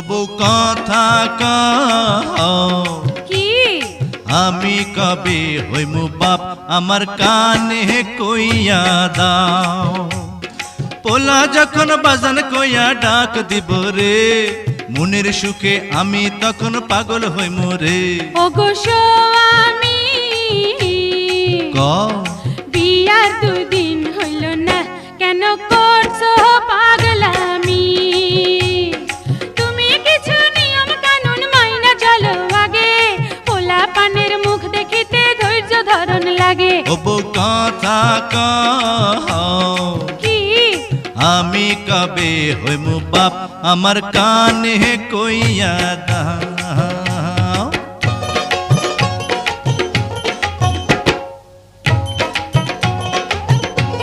বউ কথা কও কি আমি কবে হইমু বাপ আমার কানে কইয়া দাও পোলা যখন বাজান কইয়া ডাক দিব রে মনের সুখে আমি তখন পাগল হইমু রে ওগো স্বামী কও বিয়ার 2 দিন হইল না কেন করছো পাগলামি তুমি কিছু নিয়ম কানুন মাইনা চলো আগে পোলা পানের মুখ দেখিতে ধৈর্য ধরন লাগে ও বউ কথা কও কি আমি কবে হইমু বাপ আমার কানে কইয়া দাও